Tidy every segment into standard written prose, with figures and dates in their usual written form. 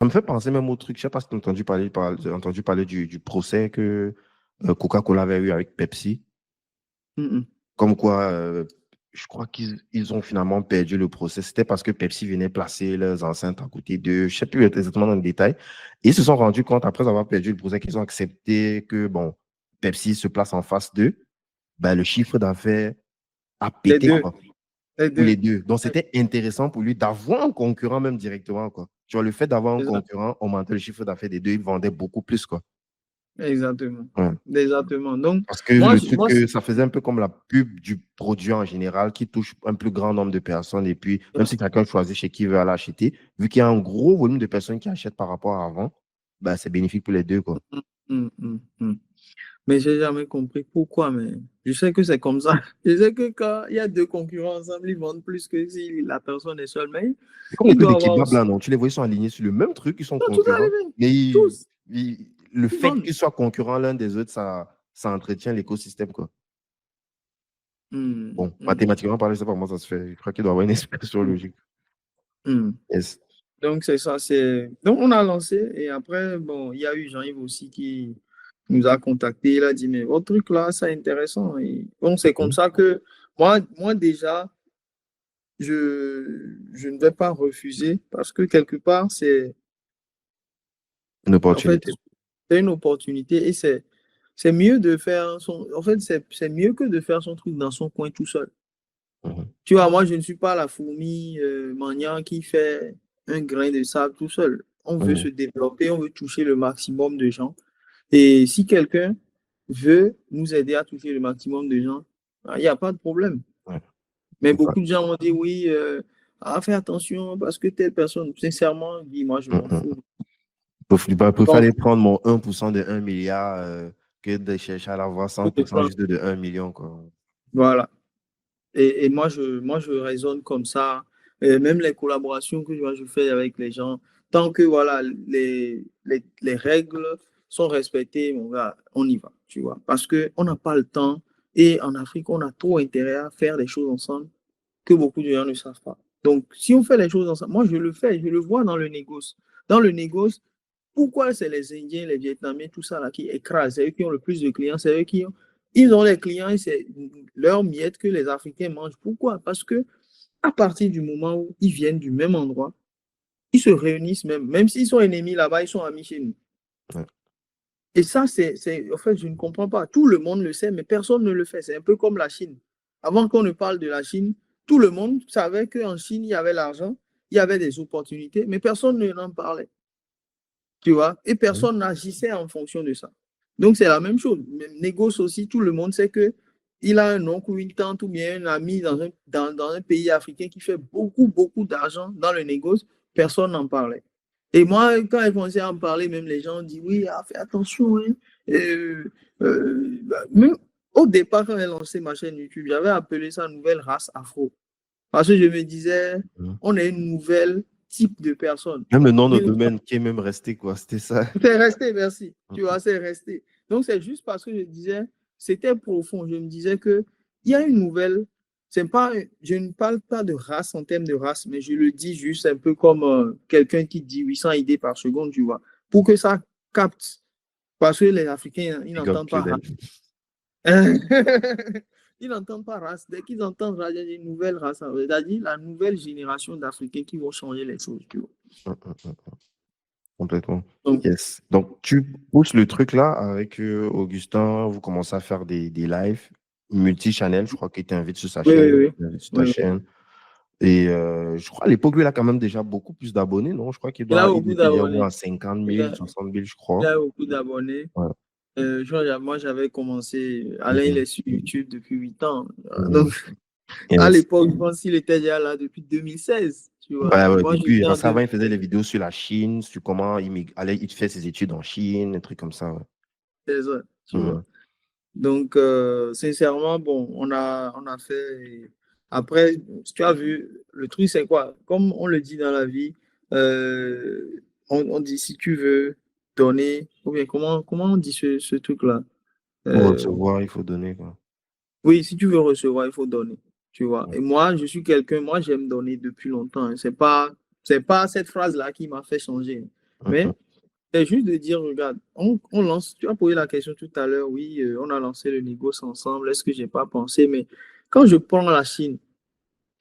Ça me fait penser même au truc, je sais pas si tu as entendu parler du procès que Coca-Cola avait eu avec Pepsi. Mhm. Comme quoi, je crois qu'ils ont finalement perdu le procès. C'était parce que Pepsi venait placer leurs enceintes à côté d'eux. Je ne sais plus exactement dans le détail. Et ils se sont rendus compte, après avoir perdu le procès, qu'ils ont accepté que, bon, Pepsi se place en face d'eux. Ben, le chiffre d'affaires a Les pété, deux, quoi, les pour les deux. deux. Donc, c'était intéressant pour lui d'avoir un concurrent même directement, quoi. Tu vois, le fait d'avoir un C'est ça. concurrent augmentait le chiffre d'affaires des deux. Ils vendaient beaucoup plus, quoi. Exactement. Ouais. Exactement. Donc, Parce que moi, le truc, moi, ça faisait un peu comme la pub du produit en général qui touche un plus grand nombre de personnes. Et puis, même si quelqu'un choisit chez qui il veut aller acheter, vu qu'il y a un gros volume de personnes qui achètent par rapport à avant, bah, c'est bénéfique pour les deux, quoi. hum. Mais j'ai jamais compris pourquoi, mais je sais que c'est comme ça. Je sais que quand il y a deux concurrents ensemble, ils vendent plus que si la personne est seule. Mais C'est comme les il trucs doit de avoir kebab, là, aussi. non? Tu les vois, ils sont alignés sur le même truc, ils sont Non, tout est concurrents. arrivé. Mais Tous, le ils fait vendent. qu'ils soient concurrents l'un des autres, ça entretient l'écosystème, quoi. Hum, Bon, hum, mathématiquement parlé, c'est pas comment ça se fait. Je crois qu'il doit y avoir une explication hum, logique. hum. Yes. Donc, c'est ça. Donc, on a lancé et après, bon, il y a eu Jean-Yves aussi qui nous a contacté. Il a dit, mais votre truc là, c'est intéressant. Et bon, c'est comme Mhm. ça que moi déjà, je ne vais pas refuser parce que quelque part, Une en fait, opportunité. c'est une opportunité et c'est mieux de faire en fait, c'est mieux que de faire son truc dans son coin tout seul. Mhm. Tu vois, moi, je ne suis pas la fourmi maniant qui fait un grain de sable tout seul. On veut se Mhm. développer, on veut toucher le maximum de gens. Et si quelqu'un veut nous aider à toucher le maximum de gens, il n'y a pas de problème. Ouais. Mais beaucoup de gens m'ont dit oui, fais attention parce que telle personne, sincèrement, je dis, moi, je m'en Mhm. fous. Je préfère Donc, aller prendre mon 1% de 1 milliard que de chercher à l'avoir je te 100% prends. juste de 1 million, quoi. Voilà. Et moi, je raisonne comme ça. Et même les collaborations que je fais avec les gens, tant que voilà, les règles sont respectées, mon gars, on y va, tu vois. Parce qu'on n'a pas le temps. Et en Afrique, on a trop intérêt à faire des choses ensemble que beaucoup de gens ne savent pas. Donc, si on fait les choses ensemble, moi, je le fais, je le vois dans le négoce. Dans le négoce, pourquoi c'est les Indiens, les Vietnamiens, tout ça là qui écrasent, c'est eux qui ont le plus de clients, c'est eux qui ont, ils ont les clients et c'est leur miette que les Africains mangent. Pourquoi? Parce que à partir du moment où ils viennent du même endroit, ils se réunissent même s'ils sont ennemis là-bas, ils sont amis chez nous. Ouais. Et ça, en fait, je ne comprends pas. Tout le monde le sait, mais personne ne le fait. C'est un peu comme la Chine. Avant qu'on ne parle de la Chine, tout le monde savait qu'en Chine, il y avait l'argent, il y avait des opportunités, mais personne ne n'en parlait. Tu vois, et Mhm. personne n'agissait en fonction de ça. Donc, c'est la même chose. Même négoce aussi, tout le monde sait que il a un oncle ou une tante ou bien un ami dans un pays africain qui fait beaucoup, beaucoup d'argent dans le négoce, personne n'en parlait. Et moi, quand ils commençaient à en parler, même les gens disent, oui, fais attention. Hein. Même au départ, quand j'ai lancé ma chaîne YouTube, j'avais appelé ça Nouvelle Race Afro. Parce que je me disais, Mhm. on est une nouvelle type de personne. Même le nom de Une domaine qui est même resté, quoi. C'était ça. C'est resté, merci. Tu Mhm. vois, c'est resté. Donc, c'est juste parce que je disais, c'était profond. Je me disais que il y a une nouvelle. C'est pas, je ne parle pas de race en termes de race, mais je le dis juste un peu comme quelqu'un qui dit 800 idées par seconde, tu vois, pour que ça capte. Parce que les Africains, ils Big up n'entendent to pas them. race. Ils n'entendent pas race. Dès qu'ils entendent race, il y a une nouvelle race. C'est-à-dire la nouvelle génération d'Africains qui vont changer les choses, tu vois. Mhm. Complètement. Donc, Yes. Donc, tu pousses le truc là avec Augustin, vous commencez à faire des lives multi-channel. Je crois qu'il t'invite sur sa oui, oui, chaîne, oui. il t'invite sur ta Oui, oui. chaîne. Et je crois à l'époque, lui, il a quand même déjà beaucoup plus d'abonnés, non? Je crois Il a il beaucoup était déjà d'abonnés. à 50 Il 000, a, 60 000, je il crois. a beaucoup d'abonnés. Ouais. Moi, j'avais commencé. Alain, il Mhm. est sur YouTube depuis 8 ans. Mhm. Donc, à Yes. l'époque, je pense qu'il était déjà là depuis 2016. Tu vois. Ouais, ouais, Moi, depuis, j'étais en parce qu'avant, 2000. il faisait les vidéos sur la Chine, sur comment il fait ses études en Chine, un truc comme ça. Ouais. 16 ans, tu vois. Mhm. Donc, sincèrement, bon, on a fait. Après, tu as vu, le truc, c'est quoi? Comme on le dit dans la vie, on dit si tu veux donner, ou bien comment on dit ce truc-là? Pour Euh, recevoir, il faut donner, quoi. Oui, si tu veux recevoir, il faut donner. Tu vois. Ouais. Et moi, je suis quelqu'un, moi, j'aime donner depuis longtemps. Hein. C'est pas cette phrase-là qui m'a fait changer. Mais c'est juste de dire, regarde, on lance, tu as posé la question tout à l'heure, oui, on a lancé le négoce ensemble, est-ce que j'ai pas pensé, mais quand je prends la Chine,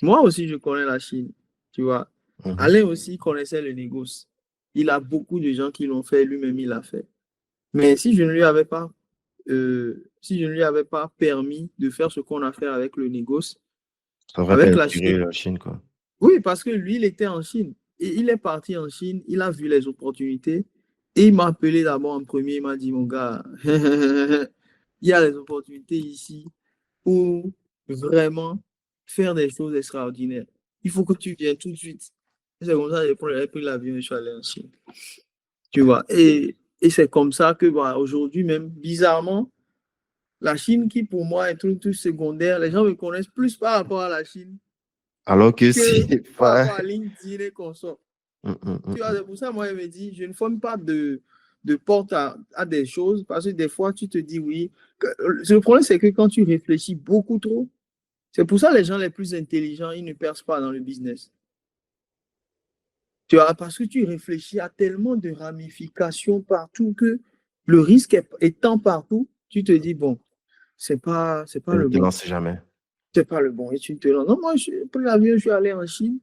moi aussi je connais la Chine, tu vois. Mhm. Alain aussi connaissait le négoce. Il a beaucoup de gens qui l'ont fait, lui-même il l'a fait. Mais si je ne lui avais pas permis de faire ce qu'on a fait avec le négoce, Ça aurait pas avec la inspiré Chine, la Chine, quoi. oui, parce que lui, il était en Chine. Et il est parti en Chine, il a vu les opportunités. Et il m'a appelé d'abord en premier, il m'a dit, mon gars, il y a des opportunités ici pour vraiment faire des choses extraordinaires. Il faut que tu viennes tout de suite. Et c'est comme ça que j'ai pris l'avion et je suis allé en Chine. Tu vois. Et c'est comme ça que bah, aujourd'hui, même bizarrement, la Chine, qui pour moi est un truc secondaire, les gens me connaissent plus par rapport à la Chine Alors que que si, par pas. rapport à LinkedIn et consorts. Tu vois, Mm. c'est pour ça, moi, il me dit, je ne forme pas de porte à des choses parce que des fois, tu te dis oui. Le problème, c'est que quand tu réfléchis beaucoup trop, c'est pour ça que les gens les plus intelligents, ils ne percent pas dans le business. Tu vois, parce que tu réfléchis à tellement de ramifications partout que le risque étant partout, tu te dis, bon, c'est pas Je ne le te bon. lance jamais. C'est pas le bon. Et tu te lances. Non, moi, j'ai pris l'avion, je suis allé en Chine.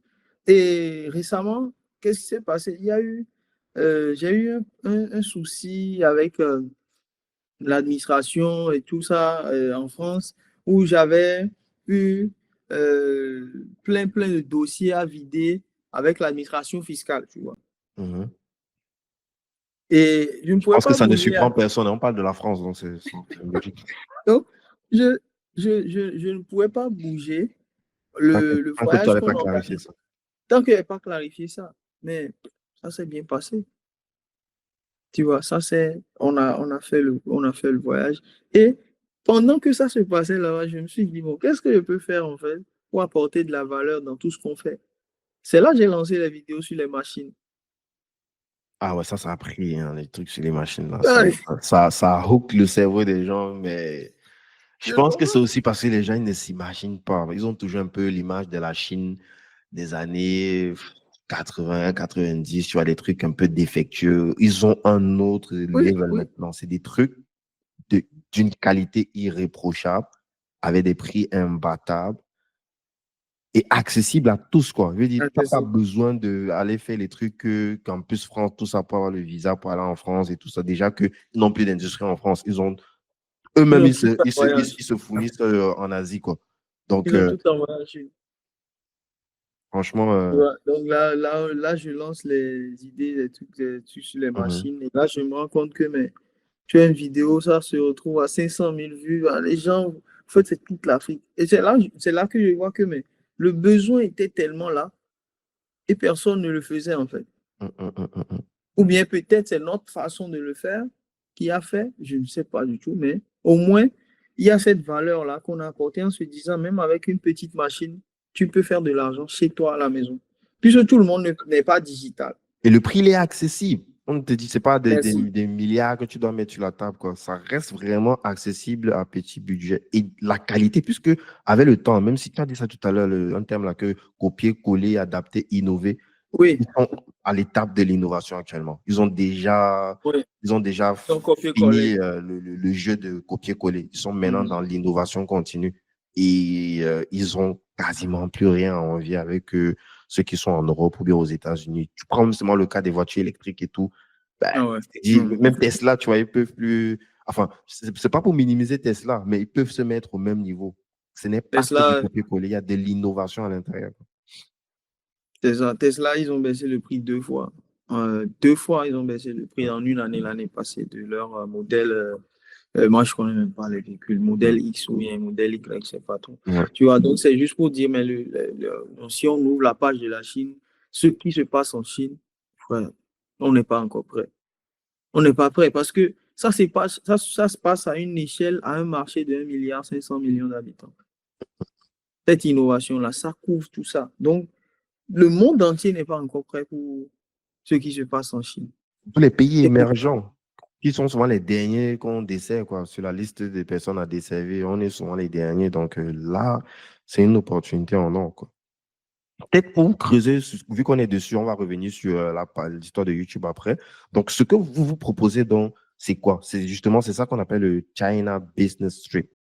Et récemment, qu'est-ce qui s'est passé? J'ai eu un souci avec l'administration et tout ça en France, où j'avais eu euh, plein de dossiers à vider avec l'administration fiscale, tu vois. Mhm. Et je ne Je pouvais pense que pas ça ne bouger. surprend personne. On parle de la France, donc c'est logique. Donc, je, je ne pouvais pas bouger le Tant que tu voyage n'avais qu'on pas clarifié organisait. ça. Tant qu'il n'avait pas clarifié ça. Mais ça s'est bien passé. Tu vois, on a fait le voyage. Et pendant que ça se passait là-bas, je me suis dit, bon, qu'est-ce que je peux faire en fait pour apporter de la valeur dans tout ce qu'on fait? C'est là que j'ai lancé les vidéos sur les machines. Ah ouais, ça a pris, hein, les trucs sur les machines, là. Ah, Ça hook le cerveau des gens, mais je tu pense que c'est comprends? aussi parce que les gens ils ne s'imaginent pas. Ils ont toujours un peu l'image de la Chine des années 80, 90, tu vois, des trucs un peu défectueux. Ils ont un autre Oui, level oui, maintenant. C'est des trucs d'une qualité irréprochable, avec des prix imbattables et accessibles à tous, quoi. Je veux dire, ah, tu n'as c'est pas ça. besoin d'aller faire les trucs que Campus France, tout ça, pour avoir le visa, pour aller en France et tout ça. Déjà qu'ils n'ont plus d'industrie en France. Ils ont Ils eux-mêmes, ont tout envoyé en ils Chine. se fournissent en Asie, quoi. Donc, Ils ont tout envoyé en Chine. franchement, Tu vois. Donc là, je lance les idées, les trucs sur les mhm. machines. Et là, je me rends compte que mais, tu as une vidéo, ça se retrouve à 500 000 vues. Ah, les gens, en fait, c'est toute l'Afrique. Et c'est là que je vois que mais, le besoin était tellement là et personne ne le faisait en fait. Mhm. Ou bien peut-être c'est notre façon de le faire qui a fait, je ne sais pas du tout, mais au moins, il y a cette valeur-là qu'on a apportée en se disant, même avec une petite machine, tu peux faire de l'argent chez toi à la maison. Puisque tout le monde n'est pas digital. Et le prix, il est accessible. On te dit, c'est pas Merci. des milliards que tu dois mettre sur la table, quoi. Ça reste vraiment accessible à petit budget. Et la qualité, puisque avec le temps, même si tu as dit ça tout à l'heure, un terme là que copier, coller, adapter, innover, Oui, ils sont à l'étape de l'innovation actuellement. oui. Ils ont déjà Donc, copier-coller. fini le jeu de copier-coller. Ils sont maintenant Mhm. dans l'innovation continue et ils ont quasiment plus rien à envier avec ceux qui sont en Europe ou bien aux États-Unis. Tu prends seulement le cas des voitures électriques et tout. Ben, Ah ouais. je te dis, Mhm. même Tesla, tu vois, ils peuvent plus. Enfin, c'est pas pour minimiser Tesla, mais ils peuvent se mettre au même niveau. Ce n'est pas que du Tesla, copier-coller, il y a de l'innovation à l'intérieur. Tesla, ils ont baissé le prix deux fois. Deux fois, ils ont baissé le prix en une année, l'année passée, de leur modèle. Moi, je connais même pas les véhicules. Modèle X ou bien modèle Y, je sais pas trop. Ouais. Tu vois, donc c'est juste pour dire, mais si on ouvre la page de la Chine, ce qui se passe en Chine, ouais, on n'est pas encore prêt. On n'est pas prêt parce que ça se passe à une échelle, à un marché de 1,5 milliard d'habitants. Cette innovation-là, ça couvre tout ça. Donc, le monde entier n'est pas encore prêt pour ce qui se passe en Chine. Tous les pays émergents, qui sont souvent les derniers qu'on dessert, quoi, sur la liste des personnes à desservir, on est souvent les derniers. Donc là, c'est une opportunité en or, quoi. peut-être pour creuser, vu qu'on est dessus, on va revenir sur l'histoire de YouTube après. Donc, ce que vous vous proposez, donc, c'est quoi? C'est justement, c'est ça qu'on appelle le China Business Trip.